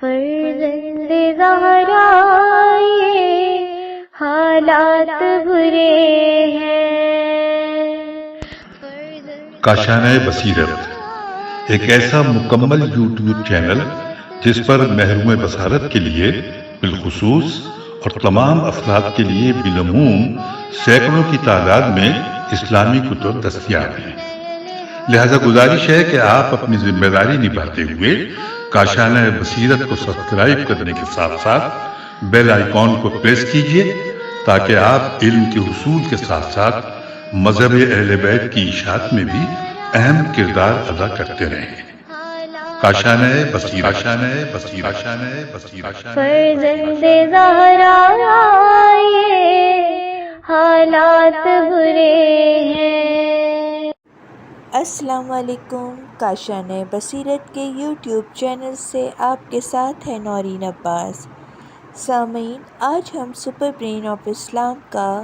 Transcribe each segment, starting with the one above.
فرزند زہرا یہ حالات برے ہیں۔ کاشانۂ بصیرت ایک ایسا مکمل یوٹیوب چینل جس پر محروم بصارت کے لیے بالخصوص اور تمام افراد کے لیے بالعموم سینکڑوں کی تعداد میں اسلامی کتب دستیاب ہیں۔ لہذا گزارش ہے کہ آپ اپنی ذمہ داری نبھاتے ہوئے کاشانۂ بصیرت کو سبسکرائب کرنے کے ساتھ ساتھ بیل آئیکن کو پریس کیجیے تاکہ آپ علم کے حصول کے ساتھ ساتھ مذہب اہل بیت کی اشاعت میں بھی اہم کردار ادا کرتے رہیں۔ کاشانۂ بصیرت، کاشانۂ بصیرت، کاشانۂ بصیرت۔ فرزند زہرا یہ حالات برے ہیں۔ السلام علیکم، کاشانۂ بصیرت کے یوٹیوب چینل سے آپ کے ساتھ ہے نورین عباس۔ سامعین، آج ہم سپر برین آف اسلام کا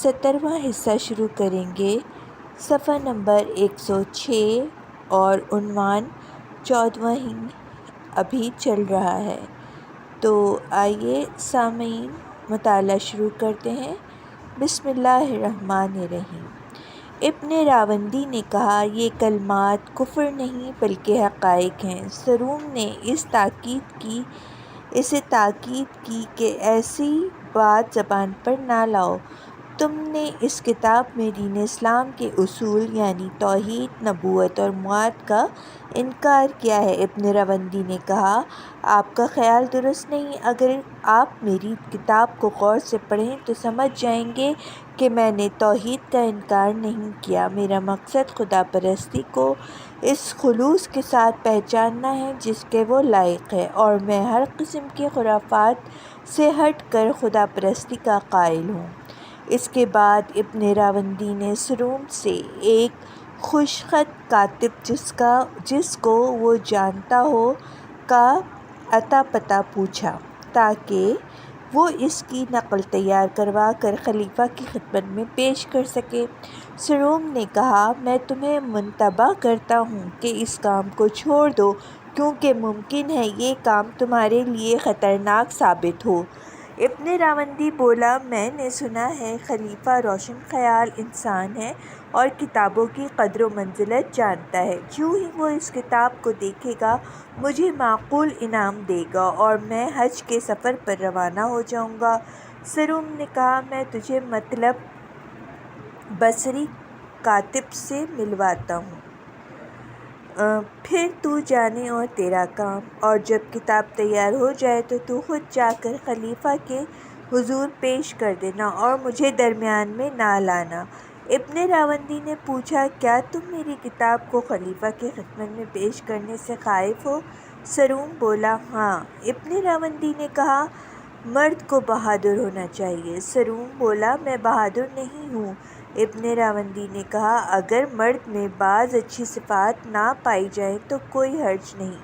17واں حصہ شروع کریں گے، صفحہ نمبر 106 اور عنوان 14واں ابھی چل رہا ہے۔ تو آئیے سامعین مطالعہ شروع کرتے ہیں۔ بسم اللہ الرحمن الرحیم۔ ابن راوندی نے کہا، یہ کلمات کفر نہیں بلکہ حقائق ہیں۔ سروم نے اسے تاکید کی کہ ایسی بات زبان پر نہ لاؤ، تم نے اس کتاب میں دین اسلام کے اصول یعنی توحید، نبوت اور معاد کا انکار کیا ہے۔ ابن راوندی نے کہا، آپ کا خیال درست نہیں۔ اگر آپ میری کتاب کو غور سے پڑھیں تو سمجھ جائیں گے کہ میں نے توحید کا انکار نہیں کیا۔ میرا مقصد خدا پرستی کو اس خلوص کے ساتھ پہچاننا ہے جس کے وہ لائق ہے، اور میں ہر قسم کے خرافات سے ہٹ کر خدا پرستی کا قائل ہوں۔ اس کے بعد ابن راوندی نے سروم سے ایک خوشخط کاتب جس کو وہ جانتا ہو کا اتا پتہ پوچھا تاکہ وہ اس کی نقل تیار کروا کر خلیفہ کی خدمت میں پیش کر سکے۔ سروم نے کہا، میں تمہیں منتبہ کرتا ہوں کہ اس کام کو چھوڑ دو کیونکہ ممکن ہے یہ کام تمہارے لیے خطرناک ثابت ہو۔ ابن راوندی بولا، میں نے سنا ہے خلیفہ روشن خیال انسان ہے اور کتابوں کی قدر و منزلت جانتا ہے۔ جو ہی وہ اس کتاب کو دیکھے گا مجھے معقول انعام دے گا اور میں حج کے سفر پر روانہ ہو جاؤں گا۔ سروم نے کہا، میں تجھے مطلب بصری کاتب سے ملواتا ہوں، پھر تو جانے اور تیرا کام، اور جب کتاب تیار ہو جائے تو تو خود جا کر خلیفہ کے حضور پیش کر دینا اور مجھے درمیان میں نہ لانا۔ ابن راوندی نے پوچھا، کیا تم میری کتاب کو خلیفہ کی خدمت میں پیش کرنے سے خائف ہو؟ سروم بولا، ہاں۔ ابن راوندی نے کہا، مرد کو بہادر ہونا چاہیے۔ سروم بولا، میں بہادر نہیں ہوں۔ ابن راوندی نے کہا، اگر مرد میں بعض اچھی صفات نہ پائی جائیں تو کوئی حرج نہیں،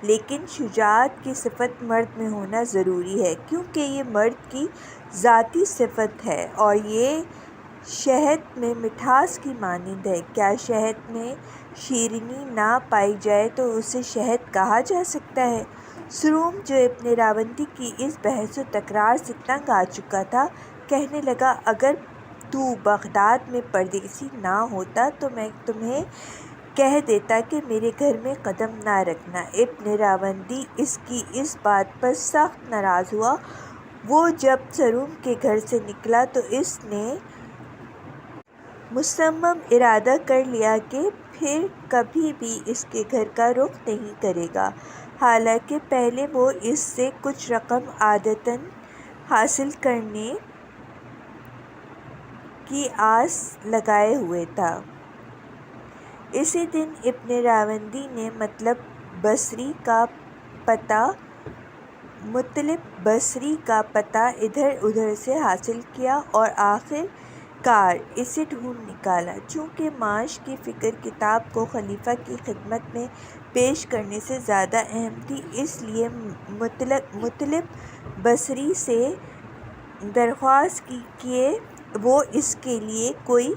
لیکن شجاعت کی صفت مرد میں ہونا ضروری ہے کیونکہ یہ مرد کی ذاتی صفت ہے اور یہ شہد میں مٹھاس کی مانند ہے۔ کیا شہد میں شیرینی نہ پائی جائے تو اسے شہد کہا جا سکتا ہے؟ سروم، جو ابن راوندی کی اس بحث و تکرار سے تنگ آ چکا تھا، کہنے لگا، اگر تو بغداد میں پردیسی نہ ہوتا تو میں تمہیں کہہ دیتا کہ میرے گھر میں قدم نہ رکھنا۔ ابن راوندی اس کی اس بات پر سخت ناراض ہوا۔ وہ جب سروم کے گھر سے نکلا تو اس نے مصمم ارادہ کر لیا کہ پھر کبھی بھی اس کے گھر کا رخ نہیں کرے گا، حالانکہ پہلے وہ اس سے کچھ رقم عادتاً حاصل کرنے کی آس لگائے ہوئے تھا۔ اسی دن ابن راوندی نے مطلب بصری کا پتہ ادھر سے حاصل کیا اور آخر کار اسے ڈھونڈ نکالا۔ چونکہ معاش کی فکر کتاب کو خلیفہ کی خدمت میں پیش کرنے سے زیادہ اہم تھی، اس لیے مطلب بصری سے درخواست کی کہ وہ اس کے لیے کوئی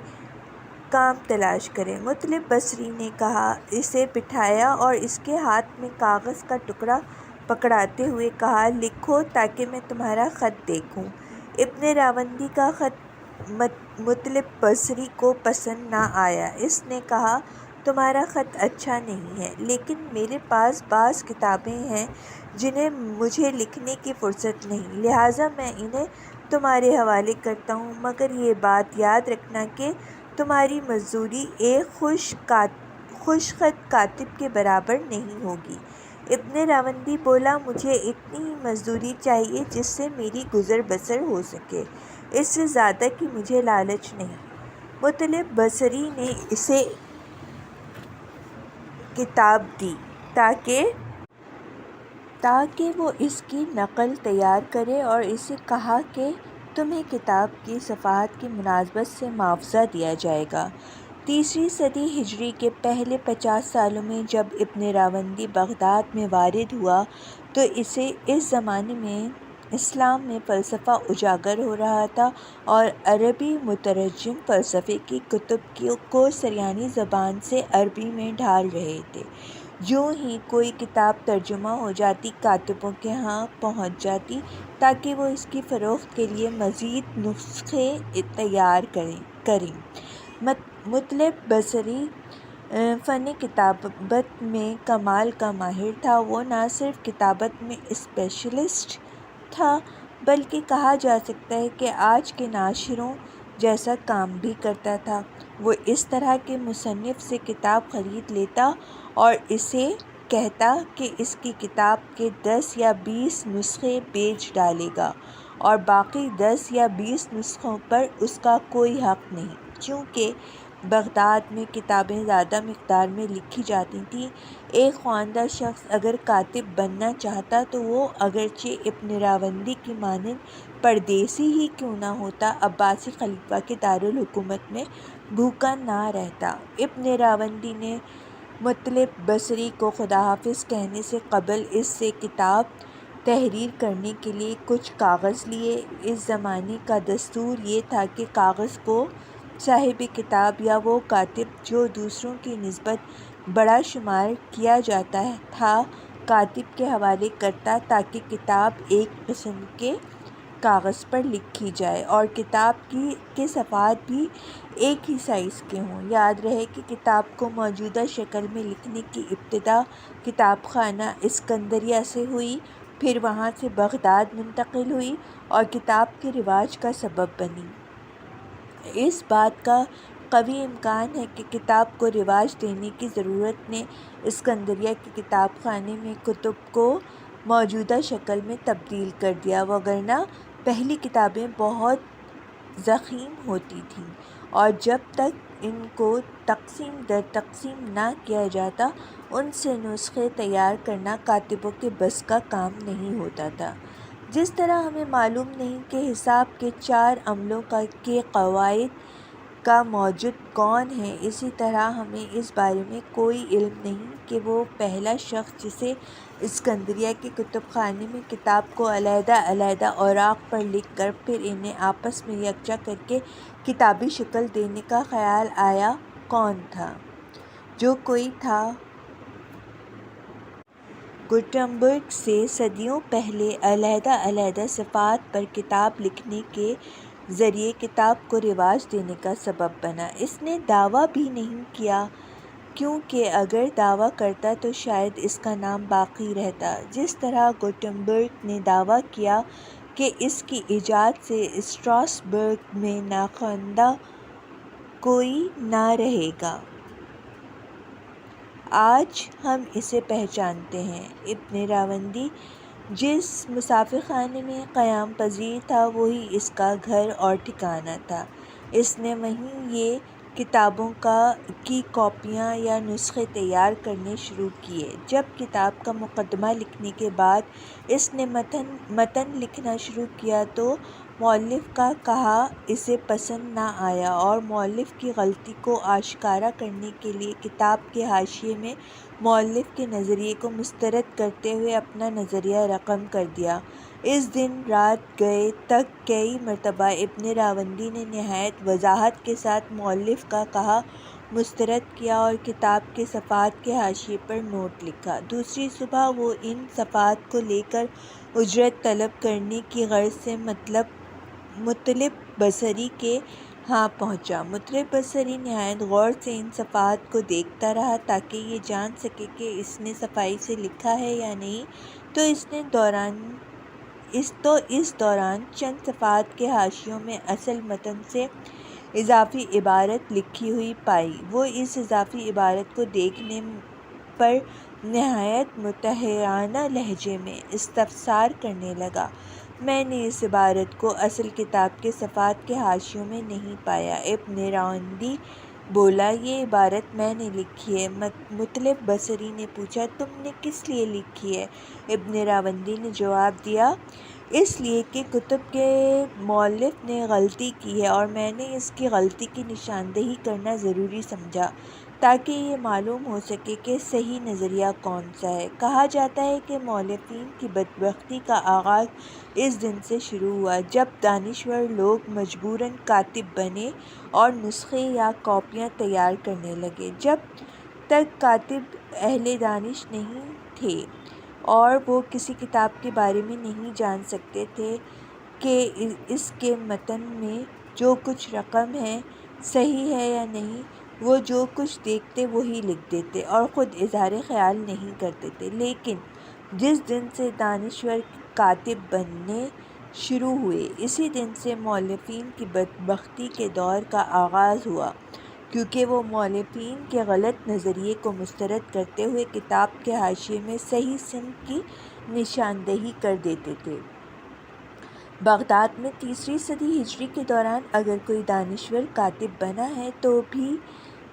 کام تلاش کرے۔ مطلب بصری نے اسے بٹھایا اور اس کے ہاتھ میں کاغذ کا ٹکڑا پکڑاتے ہوئے کہا، لکھو تاکہ میں تمہارا خط دیکھوں۔ ابن راوندی کا خط مطلب بصری کو پسند نہ آیا۔ اس نے کہا، تمہارا خط اچھا نہیں ہے، لیکن میرے پاس بعض کتابیں ہیں جنہیں مجھے لکھنے کی فرصت نہیں، لہٰذا میں انہیں تمہارے حوالے کرتا ہوں، مگر یہ بات یاد رکھنا کہ تمہاری مزدوری ایک خوش خط کاتب کے برابر نہیں ہوگی۔ ابن راوندی بولا، مجھے اتنی ہی مزدوری چاہیے جس سے میری گزر بسر ہو سکے، اس سے زیادہ کی مجھے لالچ نہیں۔ مطلب بصری نے اسے کتاب دی تاکہ وہ اس کی نقل تیار کرے، اور اسے کہا کہ تمہیں کتاب کی صفحات کی مناسبت سے معاوضہ دیا جائے گا۔ 3 صدی ہجری کے پہلے 50 سالوں میں جب ابن راوندی بغداد میں وارد ہوا تو اس زمانے میں اسلام میں فلسفہ اجاگر ہو رہا تھا، اور عربی مترجم فلسفے کی کتب کو سریانی زبان سے عربی میں ڈھال رہے تھے۔ یوں ہی کوئی کتاب ترجمہ ہو جاتی، کاتبوں کے ہاں پہنچ جاتی تاکہ وہ اس کی فروخت کے لیے مزید نسخے تیار کریں۔ مطلب بصری فن کتابت میں کمال کا ماہر تھا۔ وہ نہ صرف کتابت میں اسپیشلسٹ تھا، بلکہ کہا جا سکتا ہے کہ آج کے ناشروں جیسا کام بھی کرتا تھا۔ وہ اس طرح کے مصنف سے کتاب خرید لیتا اور اسے کہتا کہ اس کی کتاب کے 10 یا 20 نسخے بیچ ڈالے گا، اور باقی 10 یا 20 نسخوں پر اس کا کوئی حق نہیں۔ چونکہ بغداد میں کتابیں زیادہ مقدار میں لکھی جاتی تھیں، ایک خواندہ شخص اگر کاتب بننا چاہتا تو وہ اگرچہ ابن راوندی کی مانند پردیسی ہی کیوں نہ ہوتا، عباسی خلیفہ کے دارالحکومت میں بھوکا نہ رہتا۔ ابن راوندی نے مطلب بصری کو خدا حافظ کہنے سے قبل اس سے کتاب تحریر کرنے کے لیے کچھ کاغذ لیے۔ اس زمانے کا دستور یہ تھا کہ کاغذ کو صاحب کتاب یا وہ کاتب جو دوسروں کی نسبت بڑا شمار کیا جاتا تھا کاتب کے حوالے کرتا تاکہ کتاب ایک قسم کے کاغذ پر لکھی جائے اور کتاب کے صفحات بھی ایک ہی سائز کے ہوں۔ یاد رہے کہ کتاب کو موجودہ شکل میں لکھنے کی ابتدا کتاب خانہ اسکندریہ سے ہوئی، پھر وہاں سے بغداد منتقل ہوئی اور کتاب کے رواج کا سبب بنی۔ اس بات کا قوی امکان ہے کہ کتاب کو رواج دینے کی ضرورت نے اسکندریہ کے کتاب خانے میں کتب کو موجودہ شکل میں تبدیل کر دیا، وگرنہ پہلی کتابیں بہت ضخیم ہوتی تھیں اور جب تک ان کو تقسیم در تقسیم نہ کیا جاتا ان سے نسخے تیار کرنا کاتبوں کے بس کا کام نہیں ہوتا تھا۔ جس طرح ہمیں معلوم نہیں کہ حساب کے 4 عملوں کے قواعد کا موجد کون ہے، اسی طرح ہمیں اس بارے میں کوئی علم نہیں کہ وہ پہلا شخص جسے اسکندریہ کے کتب خانے میں کتاب کو علیحدہ علیحدہ اوراق پر لکھ کر پھر انہیں آپس میں یکجا کر کے کتابی شکل دینے کا خیال آیا کون تھا۔ جو کوئی تھا گوٹنبرگ سے صدیوں پہلے علیحدہ علیحدہ صفحات پر کتاب لکھنے کے ذریعے کتاب کو رواج دینے کا سبب بنا۔ اس نے دعویٰ بھی نہیں کیا، کیونکہ اگر دعویٰ کرتا تو شاید اس کا نام باقی رہتا، جس طرح گوٹنبرگ نے دعویٰ کیا کہ اس کی ایجاد سے اسٹراسبرگ میں ناخواندہ کوئی نہ رہے گا۔ آج ہم اسے پہچانتے ہیں۔ ابن راوندی جس مسافر خانے میں قیام پذیر تھا وہی اس کا گھر اور ٹھکانہ تھا۔ اس نے وہیں یہ کتابوں کی کاپیاں یا نسخے تیار کرنے شروع کیے۔ جب کتاب کا مقدمہ لکھنے کے بعد اس نے متن لکھنا شروع کیا تو مؤلف کا کہا اسے پسند نہ آیا اور مؤلف کی غلطی کو آشکارا کرنے کے لیے کتاب کے حاشیے میں مؤلف کے نظریے کو مسترد کرتے ہوئے اپنا نظریہ رقم کر دیا۔ اس دن رات گئے تک کئی مرتبہ ابن راوندی نے نہایت وضاحت کے ساتھ مؤلف کا کہا مسترد کیا اور کتاب کے صفحات کے حاشیے پر نوٹ لکھا۔ دوسری صبح وہ ان صفحات کو لے کر اجرت طلب کرنے کی غرض سے مطلب بصری کے ہاں پہنچا۔ مطلب بصری نہایت غور سے ان صفحات کو دیکھتا رہا تاکہ یہ جان سکے کہ اس نے صفائی سے لکھا ہے یا نہیں، تو اس دوران چند صفحات کے حاشیوں میں اصل متن سے اضافی عبارت لکھی ہوئی پائی۔ وہ اس اضافی عبارت کو دیکھنے پر نہایت متحیرانہ لہجے میں استفسار کرنے لگا۔ میں نے اس عبارت کو اصل کتاب کے صفحات کے حاشیوں میں نہیں پایا۔ ابن راوندی بولا، یہ عبارت میں نے لکھی ہے۔ مطلب بصری نے پوچھا، تم نے کس لیے لکھی ہے؟ ابن راوندی نے جواب دیا، اس لیے کہ کتب کے مؤلف نے غلطی کی ہے اور میں نے اس کی غلطی کی نشاندہی کرنا ضروری سمجھا تاکہ یہ معلوم ہو سکے کہ صحیح نظریہ کون سا ہے۔ کہا جاتا ہے کہ مؤلفین کی بدبختی کا آغاز اس دن سے شروع ہوا جب دانشور لوگ مجبوراً کاتب بنے اور نسخے یا کاپیاں تیار کرنے لگے۔ جب تک کاتب اہل دانش نہیں تھے اور وہ کسی کتاب کے بارے میں نہیں جان سکتے تھے کہ اس کے متن میں جو کچھ رقم ہے صحیح ہے یا نہیں، وہ جو کچھ دیکھتے وہی لکھ دیتے اور خود اظہار خیال نہیں کرتے تھے۔ لیکن جس دن سے دانشور کاتب بننے شروع ہوئے، اسی دن سے مؤلفین کی بدبختی کے دور کا آغاز ہوا، کیونکہ وہ مؤلفین کے غلط نظریے کو مسترد کرتے ہوئے کتاب کے حاشیے میں صحیح سمت کی نشاندہی کر دیتے تھے۔ بغداد میں 3 صدی ہجری کے دوران اگر کوئی دانشور کاتب بنا ہے تو بھی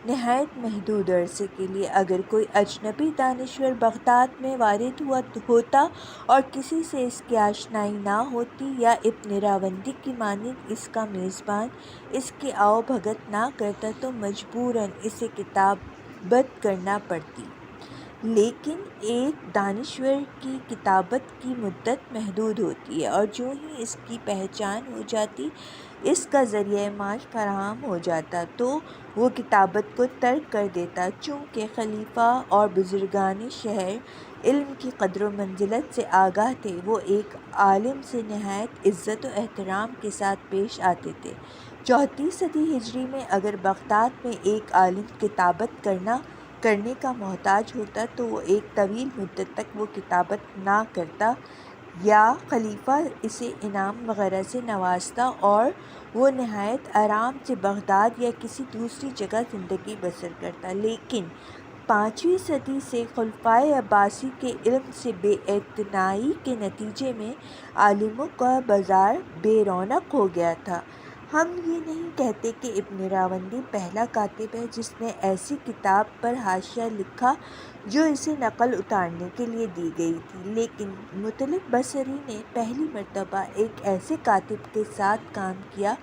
نہایت محدود عرصے کے لیے۔ اگر کوئی اجنبی دانشور بغداد میں وارد ہوتا اور کسی سے اس کی آشنائی نہ ہوتی یا ابن راوندی کی مانند اس کا میزبان اس کی آؤ بھگت نہ کرتا تو مجبوراً اسے کتابت کرنا پڑتی۔ لیکن ایک دانشور کی کتابت کی مدت محدود ہوتی ہے اور جو ہی اس کی پہچان ہو جاتی، اس کا ذریعہ معاش فراہم ہو جاتا تو وہ کتابت کو ترک کر دیتا۔ چونکہ خلیفہ اور بزرگان شہر علم کی قدر و منزلت سے آگاہ تھے، وہ ایک عالم سے نہایت عزت و احترام کے ساتھ پیش آتے تھے۔ 4 صدی ہجری میں اگر بغداد میں ایک عالم کتابت کرنے کا محتاج ہوتا تو وہ ایک طویل مدت تک وہ کتابت نہ کرتا یا خلیفہ اسے انعام وغیرہ سے نوازتا اور وہ نہایت آرام سے بغداد یا کسی دوسری جگہ زندگی بسر کرتا۔ لیکن 5ویں صدی سے خلفائے عباسی کے علم سے بے اعتنائی کے نتیجے میں عالموں کا بازار بے رونق ہو گیا تھا۔ ہم یہ نہیں کہتے کہ ابن راوندی پہلا کاتب ہے جس نے ایسی کتاب پر حاشیہ لکھا جو اسے نقل اتارنے کے لیے دی گئی تھی، لیکن مطلب بصری نے پہلی مرتبہ ایک ایسے کاتب کے ساتھ کام کیا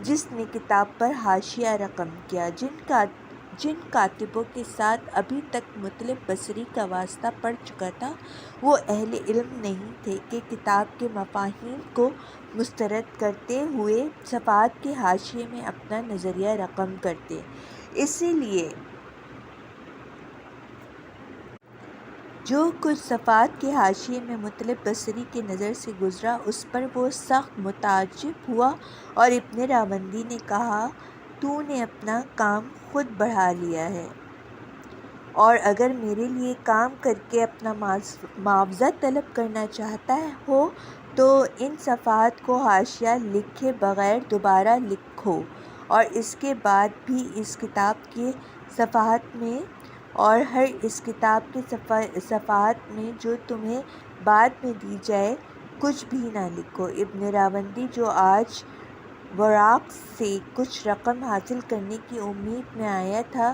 جس نے کتاب پر حاشیہ رقم کیا۔ جن کاتبوں کے ساتھ ابھی تک مطلب بصری کا واسطہ پڑ چکا تھا، وہ اہل علم نہیں تھے کہ کتاب کے مفاہیم کو مسترد کرتے ہوئے صفحات کے حاشیے میں اپنا نظریہ رقم کرتے۔ اسی لیے جو کچھ صفحات کے حاشیے میں مطلب بصری کی نظر سے گزرا اس پر وہ سخت متعجب ہوا اور ابن راوندی نے کہا، تو نے اپنا کام خود بڑھا لیا ہے اور اگر میرے لیے کام کر کے اپنا معاوضہ طلب کرنا چاہتا ہو تو ان صفحات کو حاشیہ لکھے بغیر دوبارہ لکھو اور اس کے بعد بھی اس کتاب کے صفحات میں اور ہر اس کتاب کے صفحات میں جو تمہیں بعد میں دی جائے کچھ بھی نہ لکھو۔ ابن راوندی جو آج وراق سے کچھ رقم حاصل کرنے کی امید میں آیا تھا،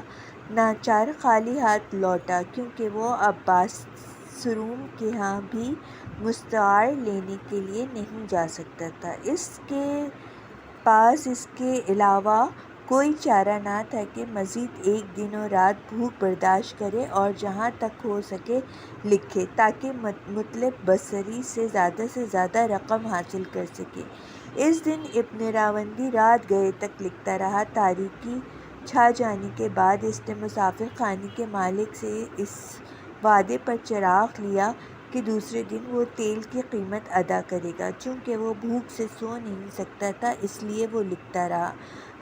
ناچار خالی ہاتھ لوٹا، کیونکہ وہ عباس سروم کے ہاں بھی مستعار لینے کے لیے نہیں جا سکتا تھا۔ اس کے پاس اس کے علاوہ کوئی چارہ نہ تھا کہ مزید ایک دن و رات بھوک برداشت کرے اور جہاں تک ہو سکے لکھے تاکہ مطلب بصری سے زیادہ رقم حاصل کر سکے۔ اس دن ابن راوندی رات گئے تک لکھتا رہا۔ تاریکی چھا جانے کے بعد اس نے مسافر خانے کے مالک سے اس وعدے پر چراغ لیا کہ دوسرے دن وہ تیل کی قیمت ادا کرے گا۔ چونکہ وہ بھوک سے سو نہیں سکتا تھا اس لیے وہ لکھتا رہا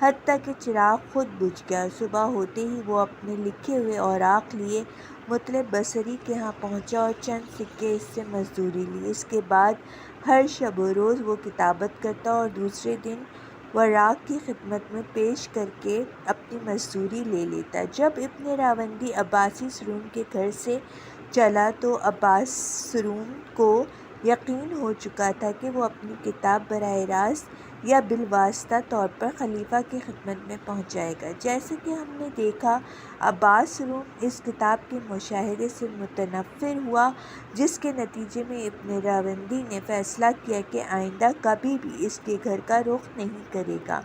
حتیٰ کہ چراغ خود بجھ گیا۔ صبح ہوتے ہی وہ اپنے لکھے ہوئے اوراق لیے مطلب بصری کے ہاں پہنچا اور چند سکے اس سے مزدوری لی۔ اس کے بعد ہر شب و روز وہ کتابت کرتا اور دوسرے دن وراق کی خدمت میں پیش کر کے اپنی مزدوری لے لیتا۔ جب ابن راوندی عباسی سرون کے گھر سے چلا تو عباس سرون کو یقین ہو چکا تھا کہ وہ اپنی کتاب براہ راست یا بالواسطہ طور پر خلیفہ کی خدمت میں پہنچائے گا۔ جیسا کہ ہم نے دیکھا، عباس سرون اس کتاب کے مشاہدے سے متنفر ہوا، جس کے نتیجے میں ابن راوندی نے فیصلہ کیا کہ آئندہ کبھی بھی اس کے گھر کا رخ نہیں کرے گا۔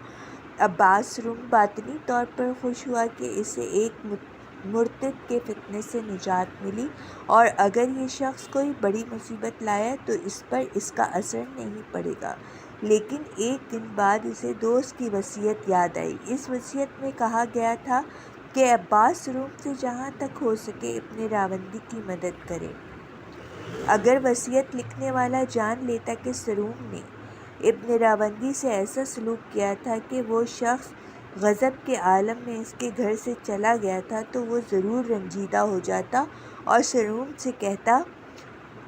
عباس سرون باطنی طور پر خوش ہوا کہ اسے ایک مرتد کے فتنے سے نجات ملی، اور اگر یہ شخص کوئی بڑی مصیبت لایا تو اس پر اس کا اثر نہیں پڑے گا۔ لیکن ایک دن بعد اسے دوست کی وصیت یاد آئی۔ اس وصیت میں کہا گیا تھا کہ عباس سرون سے جہاں تک ہو سکے ابن راوندی کی مدد کرے۔ اگر وصیت لکھنے والا جان لیتا کہ سرون نے ابن راوندی سے ایسا سلوک کیا تھا کہ وہ شخص غضب کے عالم میں اس کے گھر سے چلا گیا تھا تو وہ ضرور رنجیدہ ہو جاتا اور سرون سے کہتا،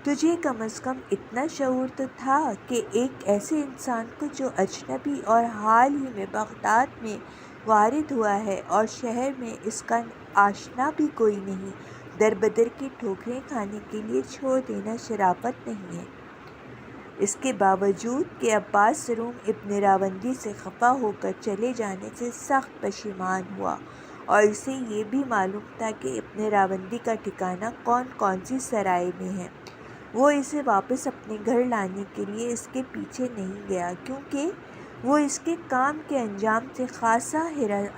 تجھے کم از کم اتنا شعور تو تھا کہ ایک ایسے انسان کو جو اجنبی اور حال ہی میں بغداد میں وارد ہوا ہے اور شہر میں اس کا آشنا بھی کوئی نہیں، در بدر کی ٹھوکریں کھانے کے لیے چھوڑ دینا شرافت نہیں ہے۔ اس کے باوجود کہ عباس سرون ابن راوندی سے خفا ہو کر چلے جانے سے سخت پشیمان ہوا، اور اسے یہ بھی معلوم تھا کہ ابن راوندی کا ٹھکانہ کون کون سی سرائے میں ہے، وہ اسے واپس اپنے گھر لانے کے لیے اس کے پیچھے نہیں گیا، کیونکہ وہ اس کے کام کے انجام سے خاصا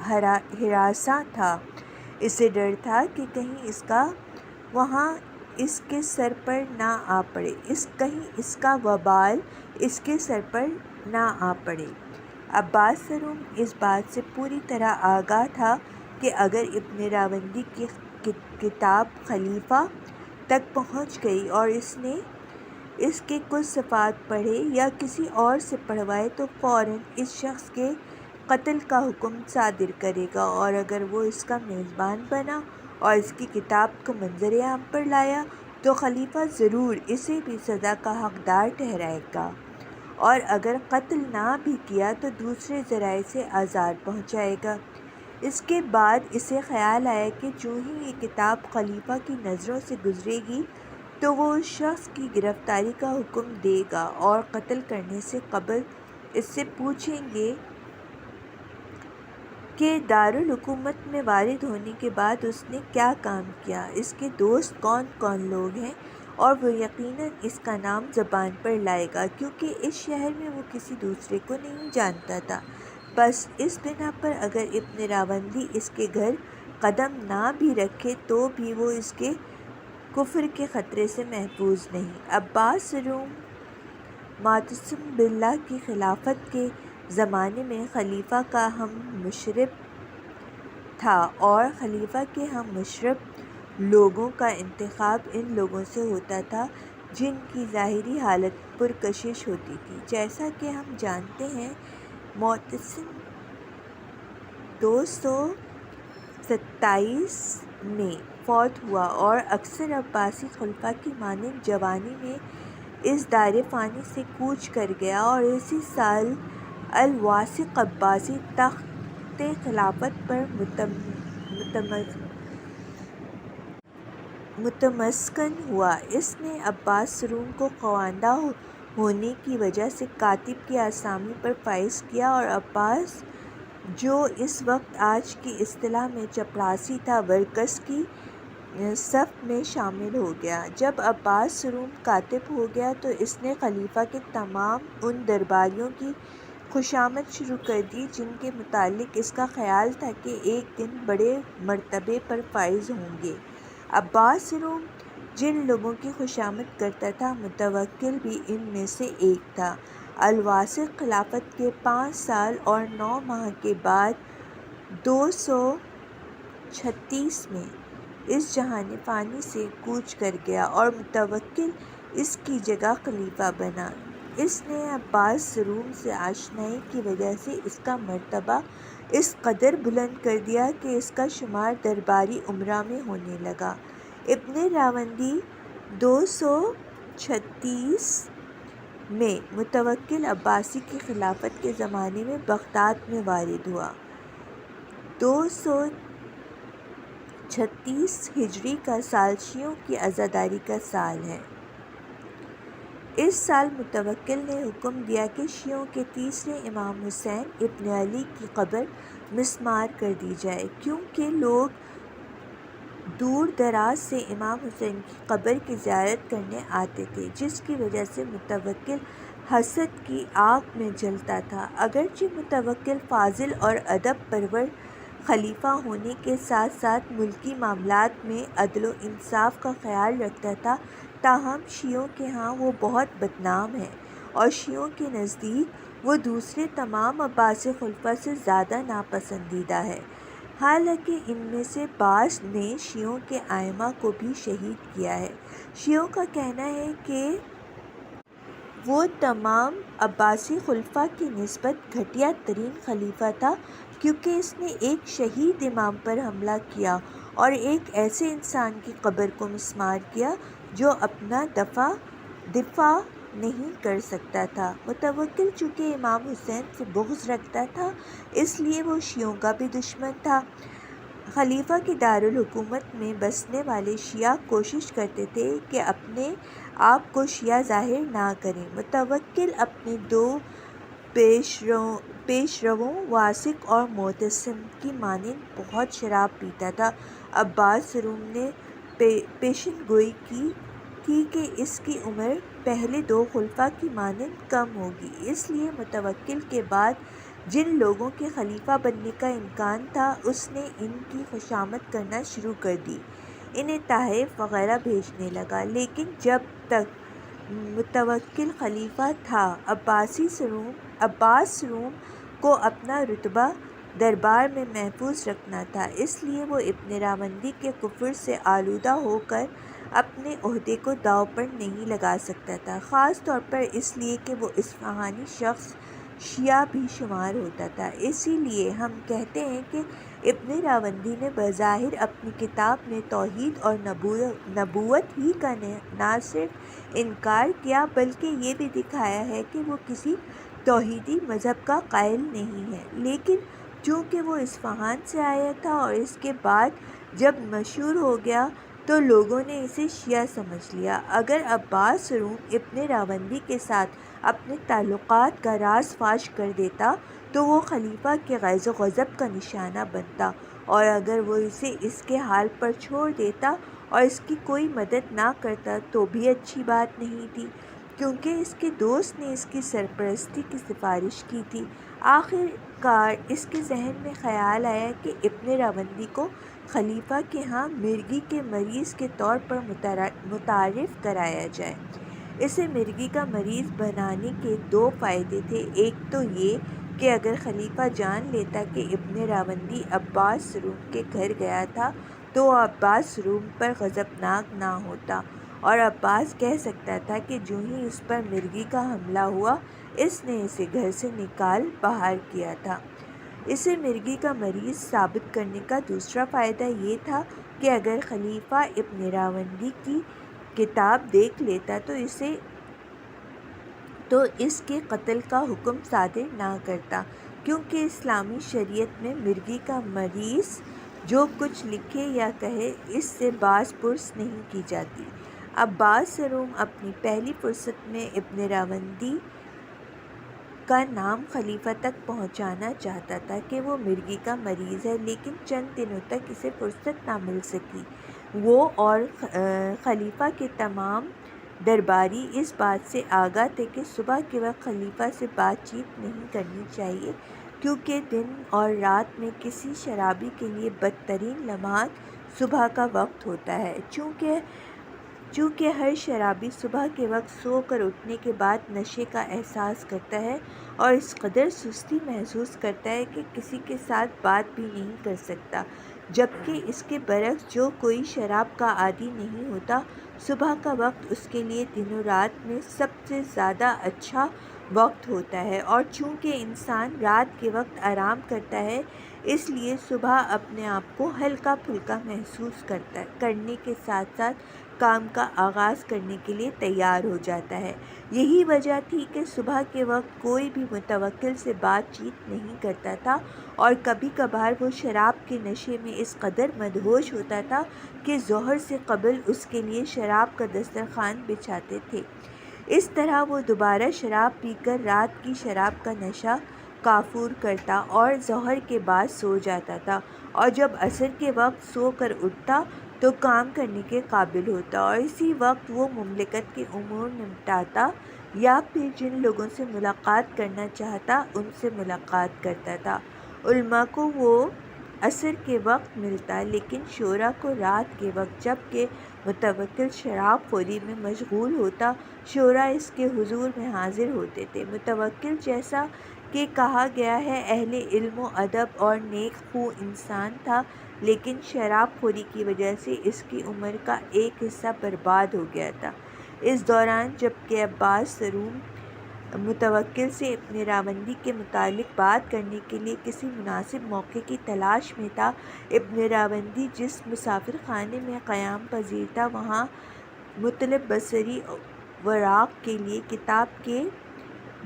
ہراساں تھا۔ اسے ڈر تھا کہ کہیں اس کا وہاں اس کے سر پر نہ آ پڑے، کہیں اس کا وبال اس کے سر پر نہ آ پڑے۔ عباس سرون اس بات سے پوری طرح آگاہ تھا کہ اگر ابن راوندی کی کتاب خلیفہ تک پہنچ گئی اور اس نے اس کے کچھ صفحات پڑھے یا کسی اور سے پڑھوائے تو فوراً اس شخص کے قتل کا حکم صادر کرے گا، اور اگر وہ اس کا میزبان بنا اور اس کی کتاب کو منظر عام پر لایا تو خلیفہ ضرور اسے بھی سزا کا حقدار ٹھہرائے گا، اور اگر قتل نہ بھی کیا تو دوسرے ذرائع سے آزار پہنچائے گا۔ اس کے بعد اسے خیال آیا کہ جو ہی یہ کتاب خلیفہ کی نظروں سے گزرے گی تو وہ اس شخص کی گرفتاری کا حکم دے گا اور قتل کرنے سے قبل اس سے پوچھیں گے کہ دارالحکومت میں وارد ہونے کے بعد اس نے کیا کام کیا، اس کے دوست کون کون لوگ ہیں، اور وہ یقیناً اس کا نام زبان پر لائے گا، کیونکہ اس شہر میں وہ کسی دوسرے کو نہیں جانتا تھا۔ بس اس بنا پر اگر ابن راوندی اس کے گھر قدم نہ بھی رکھے تو بھی وہ اس کے کفر کے خطرے سے محفوظ نہیں۔ عباس سرون معتصم باللہ کی خلافت کے زمانے میں خلیفہ کا ہم مشرب تھا، اور خلیفہ کے ہم مشرب لوگوں کا انتخاب ان لوگوں سے ہوتا تھا جن کی ظاہری حالت پرکشش ہوتی تھی۔ جیسا کہ ہم جانتے ہیں، معتصم 227 میں فوت ہوا اور اکثر عباسی خلفاء کی مانند جوانی میں اس دار فانی سے کوچ کر گیا، اور اسی سال الواسق عباسی تخت خلافت پر متمسکن ہوا۔ اس نے عباس سرون کو خواندہ ہونے کی وجہ سے کاتب کی آسامی پر فائز کیا، اور عباس جو اس وقت آج کی اصطلاح میں چپڑاسی تھا، ورکس کی صف میں شامل ہو گیا۔ جب عباس سرون کاتب ہو گیا تو اس نے خلیفہ کے تمام ان درباریوں کی خوشامد شروع کر دی جن کے متعلق اس کا خیال تھا کہ ایک دن بڑے مرتبے پر فائز ہوں گے۔ عباس سرون جن لوگوں کی خوشامد کرتا تھا، متوکل بھی ان میں سے ایک تھا۔ الواسق خلافت کے 5 سال اور 9 ماہ کے بعد 236 میں اس جہان فانی سے کوچ کر گیا اور متوکل اس کی جگہ خلیفہ بنا۔ اس نے عباس روم سے آشنائی کی وجہ سے اس کا مرتبہ اس قدر بلند کر دیا کہ اس کا شمار درباری امراء میں ہونے لگا۔ ابن راوندی 236 میں متوکل عباسی کی خلافت کے زمانے میں بغداد میں والد ہوا۔ 236 ہجری کا سال شیعوں کی عزاداری کا سال ہے۔ اس سال متوکل نے حکم دیا کہ شیعوں کے تیسرے امام حسین ابن علی کی قبر مسمار کر دی جائے، کیونکہ لوگ دور دراز سے امام حسین کی قبر کی زیارت کرنے آتے تھے، جس کی وجہ سے متوکل حسد کی آگ میں جلتا تھا۔ اگرچہ متوکل فاضل اور ادب پرور خلیفہ ہونے کے ساتھ ساتھ ملکی معاملات میں عدل و انصاف کا خیال رکھتا تھا، تاہم شیعوں کے ہاں وہ بہت بدنام ہے اور شیعوں کے نزدیک وہ دوسرے تمام عباسی خلفاء سے زیادہ ناپسندیدہ ہے۔ حالانکہ ان میں سے بعض نے شیعوں کے ائمہ کو بھی شہید کیا ہے۔ شیعوں کا کہنا ہے کہ وہ تمام عباسی خلفاء کی نسبت گھٹیا ترین خلیفہ تھا، کیونکہ اس نے ایک شہید امام پر حملہ کیا اور ایک ایسے انسان کی قبر کو مسمار کیا جو اپنا دفاع نہیں کر سکتا تھا۔ متوکل چونکہ امام حسین سے بغض رکھتا تھا، اس لیے وہ شیعوں کا بھی دشمن تھا۔ خلیفہ کی دارالحکومت میں بسنے والے شیعہ کوشش کرتے تھے کہ اپنے آپ کو شیعہ ظاہر نہ کریں۔ متوکل اپنے دو پیشرووں واثق اور معتصم کی مانند بہت شراب پیتا تھا۔ عباس روم نے پیشن گوئی کی تھی کہ اس کی عمر پہلے دو خلفاء کی مانند کم ہوگی، اس لیے متوکل کے بعد جن لوگوں کے خلیفہ بننے کا امکان تھا اس نے ان کی خوشامد کرنا شروع کر دی، انہیں تحائف وغیرہ بھیجنے لگا۔ لیکن جب تک متوکل خلیفہ تھا، عباس روم کو اپنا رتبہ دربار میں محفوظ رکھنا تھا، اس لیے وہ ابن راوندی کے کفر سے آلودہ ہو کر اپنے عہدے کو داؤ پر نہیں لگا سکتا تھا، خاص طور پر اس لیے کہ وہ اصفہانی شخص شیعہ بھی شمار ہوتا تھا۔ اسی لیے ہم کہتے ہیں کہ ابن راوندی نے بظاہر اپنی کتاب میں توحید اور نبوت ہی کا نہ صرف انکار کیا بلکہ یہ بھی دکھایا ہے کہ وہ کسی توحیدی مذہب کا قائل نہیں ہے، لیکن چونکہ وہ اصفہان سے آیا تھا اور اس کے بعد جب مشہور ہو گیا تو لوگوں نے اسے شیعہ سمجھ لیا۔ اگر عباس روم ابن راوندی کے ساتھ اپنے تعلقات کا راز فاش کر دیتا تو وہ خلیفہ کے غیظ و غضب کا نشانہ بنتا، اور اگر وہ اسے اس کے حال پر چھوڑ دیتا اور اس کی کوئی مدد نہ کرتا تو بھی اچھی بات نہیں تھی، کیونکہ اس کے دوست نے اس کی سرپرستی کی سفارش کی تھی۔ آخر کار اس کے ذہن میں خیال آیا کہ ابن راوندی کو خلیفہ کے ہاں مرگی کے مریض کے طور پر متعارف کرایا جائے۔ اسے مرگی کا مریض بنانے کے دو فائدے تھے، ایک تو یہ کہ اگر خلیفہ جان لیتا کہ ابن راوندی عباس روم کے گھر گیا تھا تو وہ عباس روم پر غضبناک نہ ہوتا اور عباس کہہ سکتا تھا کہ جو ہی اس پر مرگی کا حملہ ہوا اس نے اسے گھر سے نکال باہر کیا تھا۔ اسے مرگی کا مریض ثابت کرنے کا دوسرا فائدہ یہ تھا کہ اگر خلیفہ ابن راوندی کی کتاب دیکھ لیتا تو اس کے قتل کا حکم صادر نہ کرتا، کیونکہ اسلامی شریعت میں مرگی کا مریض جو کچھ لکھے یا کہے اس سے باز پرس نہیں کی جاتی۔ عباس روم اپنی پہلی فرصت میں ابن راوندی کا نام خلیفہ تک پہنچانا چاہتا تھا کہ وہ مرگی کا مریض ہے، لیکن چند دنوں تک اسے فرصت نہ مل سکی۔ وہ اور خلیفہ کے تمام درباری اس بات سے آگاہ تھے کہ صبح کے وقت خلیفہ سے بات چیت نہیں کرنی چاہیے، کیونکہ دن اور رات میں کسی شرابی کے لیے بدترین لمحات صبح کا وقت ہوتا ہے۔ چونکہ چونکہ ہر شرابی صبح کے وقت سو کر اٹھنے کے بعد نشے کا احساس کرتا ہے اور اس قدر سستی محسوس کرتا ہے کہ کسی کے ساتھ بات بھی نہیں کر سکتا، جبکہ اس کے برعکس جو کوئی شراب کا عادی نہیں ہوتا، صبح کا وقت اس کے لیے دن و رات میں سب سے زیادہ اچھا وقت ہوتا ہے۔ اور چونکہ انسان رات کے وقت آرام کرتا ہے، اس لیے صبح اپنے آپ کو ہلکا پھلکا محسوس کرنے کے ساتھ ساتھ کام کا آغاز کرنے کے لیے تیار ہو جاتا ہے۔ یہی وجہ تھی کہ صبح کے وقت کوئی بھی متوکل سے بات چیت نہیں کرتا تھا، اور کبھی کبھار وہ شراب کے نشے میں اس قدر مدہوش ہوتا تھا کہ ظہر سے قبل اس کے لیے شراب کا دسترخوان بچھاتے تھے۔ اس طرح وہ دوبارہ شراب پی کر رات کی شراب کا نشہ کافور کرتا اور ظہر کے بعد سو جاتا تھا، اور جب عصر کے وقت سو کر اٹھتا تو کام کرنے کے قابل ہوتا، اور اسی وقت وہ مملکت کے امور نمٹاتا یا پھر جن لوگوں سے ملاقات کرنا چاہتا ان سے ملاقات کرتا تھا۔ علماء کو وہ عصر کے وقت ملتا، لیکن شعراء کو رات کے وقت، جبکہ متوکل شراب خوری میں مشغول ہوتا، شعراء اس کے حضور میں حاضر ہوتے تھے۔ متوکل، جیسا کہ کہا گیا ہے، اہل علم و ادب اور نیک خو انسان تھا، لیکن شراب خوری کی وجہ سے اس کی عمر کا ایک حصہ برباد ہو گیا تھا۔ اس دوران جبکہ عباس سروم متوکل سے ابن راوندی کے متعلق بات کرنے کے لیے کسی مناسب موقع کی تلاش میں تھا، ابن راوندی جس مسافر خانے میں قیام پذیر تھا، وہاں مطلب بصری وراق کے لیے کتاب کے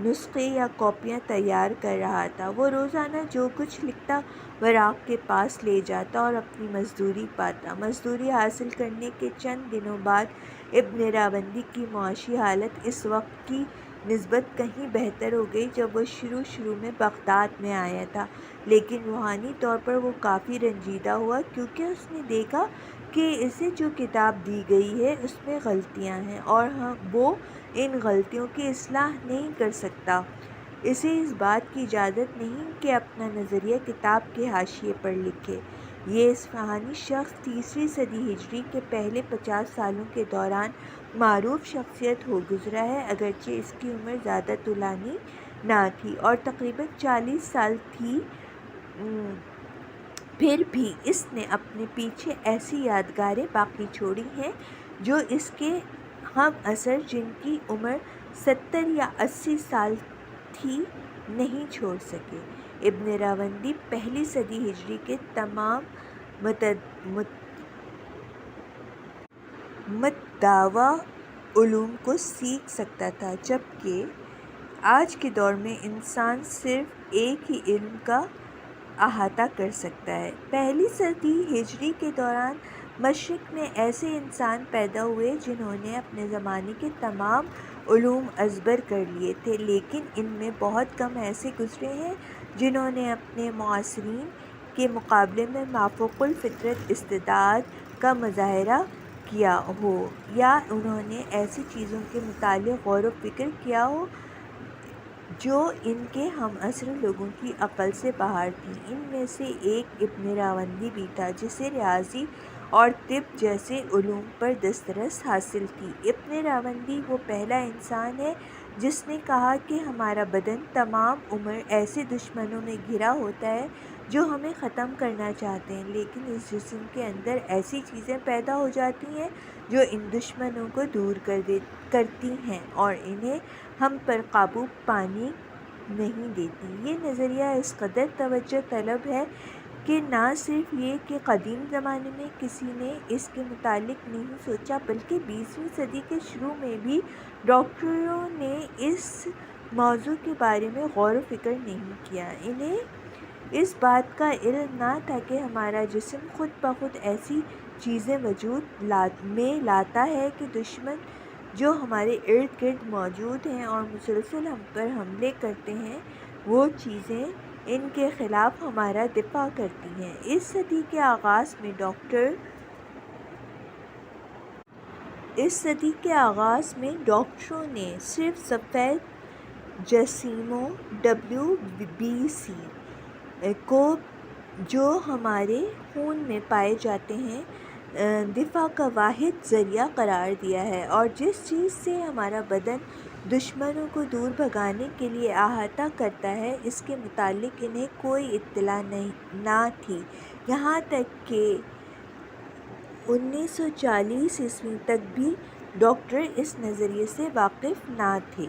نسخے یا کاپیاں تیار کر رہا تھا۔ وہ روزانہ جو کچھ لکھتا وراق کے پاس لے جاتا اور اپنی مزدوری پاتا۔ مزدوری حاصل کرنے کے چند دنوں بعد ابن راوندی کی معاشی حالت اس وقت کی نسبت کہیں بہتر ہو گئی جب وہ شروع میں بغداد میں آیا تھا، لیکن روحانی طور پر وہ کافی رنجیدہ ہوا، کیونکہ اس نے دیکھا کہ اسے جو کتاب دی گئی ہے اس میں غلطیاں ہیں اور وہ ان غلطیوں کی اصلاح نہیں کر سکتا۔ اسے اس بات کی اجازت نہیں کہ اپنا نظریہ کتاب کے حاشیے پر لکھے۔ یہ اصفہانی شخص 3 صدی ہجری کے پہلے 50 سالوں کے دوران معروف شخصیت ہو گزرا ہے، اگرچہ اس کی عمر زیادہ طولانی نہ تھی اور تقریباً 40 سال تھی، پھر بھی اس نے اپنے پیچھے ایسی یادگاریں باقی چھوڑی ہیں جو اس کے ہم عصر جن کی عمر 70 یا 80 سال تھی نہیں چھوڑ سکے۔ ابن راوندی پہلی صدی ہجری کے تمام متداول علوم کو سیکھ سکتا تھا، جبکہ آج کے دور میں انسان صرف ایک ہی علم کا احاطہ کر سکتا ہے۔ پہلی صدی ہجری کے دوران مشرق میں ایسے انسان پیدا ہوئے جنہوں نے اپنے زمانے کے تمام علوم ازبر کر لیے تھے، لیکن ان میں بہت کم ایسے گزرے ہیں جنہوں نے اپنے معاصرین کے مقابلے میں مافوق الفطرت استعداد کا مظاہرہ کیا ہو، یا انہوں نے ایسی چیزوں کے متعلق غور و فکر کیا ہو جو ان کے ہم عصر لوگوں کی عقل سے باہر تھیں۔ ان میں سے ایک ابن راوندی بھی تھا، جسے ریاضی اور طب جیسے علوم پر دسترس حاصل تھی۔ ابن راوندی وہ پہلا انسان ہے جس نے کہا کہ ہمارا بدن تمام عمر ایسے دشمنوں میں گھرا ہوتا ہے جو ہمیں ختم کرنا چاہتے ہیں، لیکن اس جسم کے اندر ایسی چیزیں پیدا ہو جاتی ہیں جو ان دشمنوں کو دور کرتی ہیں اور انہیں ہم پر قابو پانے نہیں دیتی۔ یہ نظریہ اس قدر توجہ طلب ہے کہ نہ صرف یہ کہ قدیم زمانے میں کسی نے اس کے متعلق نہیں سوچا، بلکہ 20ویں صدی کے شروع میں بھی ڈاکٹروں نے اس موضوع کے بارے میں غور و فکر نہیں کیا۔ انہیں اس بات کا علم نہ تھا کہ ہمارا جسم خود بخود ایسی چیزیں وجود میں لاتا ہے کہ دشمن جو ہمارے ارد گرد موجود ہیں اور مسلسل ہم پر حملے کرتے ہیں، وہ چیزیں ان کے خلاف ہمارا دفاع کرتی ہیں۔ اس صدی کے آغاز میں ڈاکٹروں نے صرف سفید جراثیموں WBC کو جو ہمارے خون میں پائے جاتے ہیں دفاع کا واحد ذریعہ قرار دیا ہے، اور جس چیز سے ہمارا بدن دشمنوں کو دور بھگانے کے لیے احاطہ کرتا ہے، اس کے متعلق انہیں کوئی اطلاع نہ تھی، یہاں تک کہ 1940 تک بھی ڈاکٹر اس نظریے سے واقف نہ تھے۔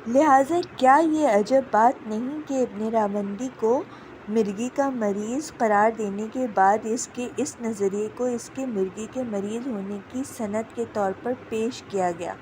لہٰذا کیا یہ عجب بات نہیں کہ ابن راوندی کو مرگی کا مریض قرار دینے کے بعد اس کے اس نظریے کو اس کے مرگی کے مریض ہونے کی سند کے طور پر پیش کیا گیا۔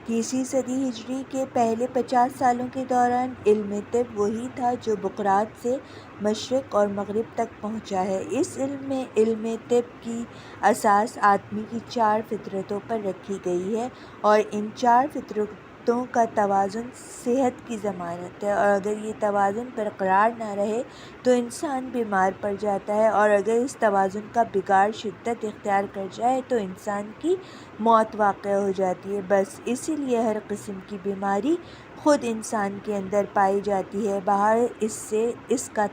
30ویں صدی ہجری کے پہلے 50 سالوں کے دوران علم طب وہی تھا جو بقراط سے مشرق اور مغرب تک پہنچا ہے۔ اس علم طب کی اساس آدمی کی 4 فطرتوں پر رکھی گئی ہے، اور ان 4 فطرتوں کا توازن صحت کی ضمانت ہے، اور اگر یہ توازن برقرار نہ رہے تو انسان بیمار پڑ جاتا ہے، اور اگر اس توازن کا بگاڑ شدت اختیار کر جائے تو انسان کی موت واقع ہو جاتی ہے۔ بس اسی لیے ہر قسم کی بیماری خود انسان کے اندر پائی جاتی ہے، باہر سے اس کا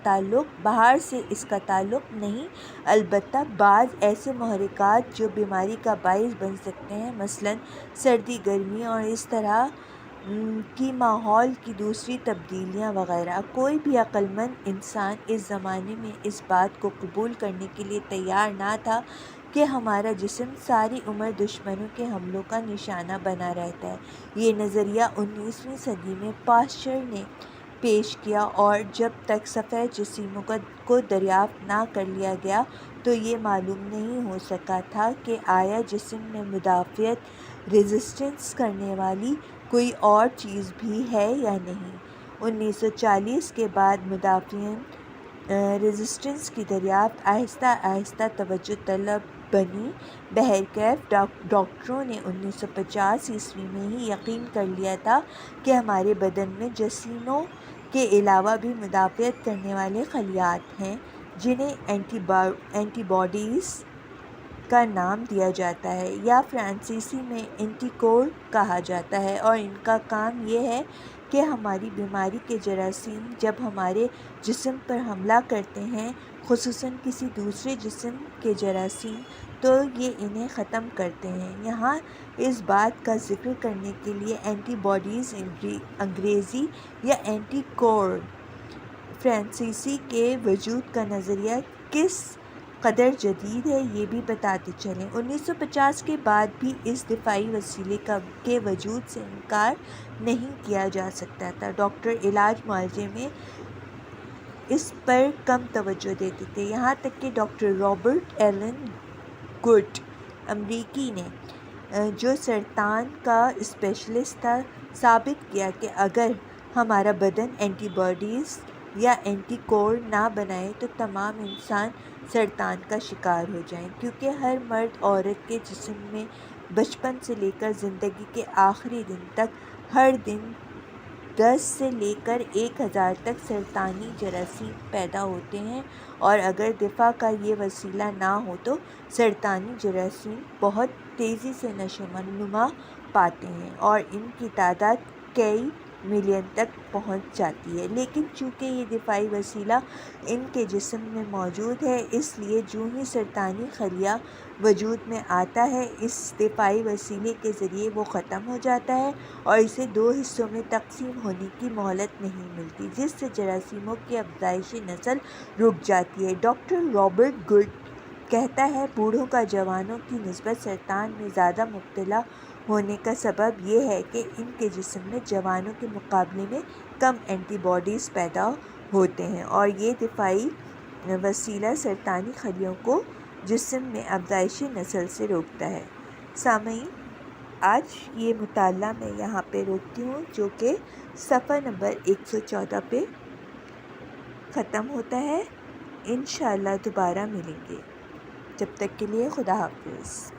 تعلق نہیں، البتہ بعض ایسے محرکات جو بیماری کا باعث بن سکتے ہیں، مثلاً سردی، گرمی اور اس طرح کی ماحول کی دوسری تبدیلیاں وغیرہ۔ کوئی بھی عقل مند انسان اس زمانے میں اس بات کو قبول کرنے کے لیے تیار نہ تھا کہ ہمارا جسم ساری عمر دشمنوں کے حملوں کا نشانہ بنا رہتا ہے۔ یہ نظریہ 19ویں صدی میں پاسچر نے پیش کیا، اور جب تک سفید جسیموں کو دریافت نہ کر لیا گیا تو یہ معلوم نہیں ہو سکا تھا کہ آیا جسم میں مدافعت ریزسٹنس کرنے والی کوئی اور چیز بھی ہے یا نہیں۔ 1940 کے بعد مدافعت ریزسٹنس کی دریافت آہستہ آہستہ توجہ طلب بنی۔ بہرکیف ڈاکٹروں نے 1950 میں ہی یقین کر لیا تھا کہ ہمارے بدن میں جسیموں کے علاوہ بھی مدافعت کرنے والے خلیات ہیں، جنہیں اینٹی باڈیز کا نام دیا جاتا ہے، یا فرانسیسی میں اینٹی کور کہا جاتا ہے، اور ان کا کام یہ ہے کہ ہماری بیماری کے جراثیم جب ہمارے جسم پر حملہ کرتے ہیں، خصوصاً کسی دوسرے جسم کے جراثیم، تو یہ انہیں ختم کرتے ہیں۔ یہاں اس بات کا ذکر کرنے کے لیے اینٹی باڈیز انگریزی یا اینٹی کور فرانسیسی کے وجود کا نظریہ کس قدر جدید ہے یہ بھی بتاتے چلیں۔ 1950 کے بعد بھی اس دفاعی وسیلے کے وجود سے انکار نہیں کیا جا سکتا تھا۔ ڈاکٹر علاج معالجے میں اس پر کم توجہ دیتے تھے، یہاں تک کہ ڈاکٹر رابرٹ ایلن گڈ امریکی نے، جو سرطان کا اسپیشلسٹ تھا، ثابت کیا کہ اگر ہمارا بدن اینٹی باڈیز یا اینٹی کور نہ بنائے تو تمام انسان سرطان کا شکار ہو جائیں، کیونکہ ہر مرد عورت کے جسم میں بچپن سے لے کر زندگی کے آخری دن تک ہر دن 10 سے لے کر 1000 تک سرطانی جراثیم پیدا ہوتے ہیں، اور اگر دفاع کا یہ وسیلہ نہ ہو تو سرطانی جراثیم بہت تیزی سے نشو و نما پاتے ہیں اور ان کی تعداد کئی ملین تک پہنچ جاتی ہے۔ لیکن چونکہ یہ دفاعی وسیلہ ان کے جسم میں موجود ہے، اس لیے جو ہی سرطانی خلیہ وجود میں آتا ہے، اس دفاعی وسیلے کے ذریعے وہ ختم ہو جاتا ہے اور اسے 2 حصوں میں تقسیم ہونے کی مہلت نہیں ملتی، جس سے جراثیموں کی افزائش نسل رک جاتی ہے۔ ڈاکٹر رابرٹ گڈ کہتا ہے، بوڑھوں کا جوانوں کی نسبت سرطان میں زیادہ مبتلا ہونے کا سبب یہ ہے کہ ان کے جسم میں جوانوں کے مقابلے میں کم اینٹی باڈیز پیدا ہوتے ہیں، اور یہ دفاعی وسیلہ سرطانی خلیوں کو جسم میں افزائش نسل سے روکتا ہے۔ سامعین، آج یہ مطالعہ میں یہاں پہ روکتی ہوں، جو کہ صفحہ نمبر 114 پہ ختم ہوتا ہے۔ انشاءاللہ دوبارہ ملیں گے، جب تک کے لیے خدا حافظ۔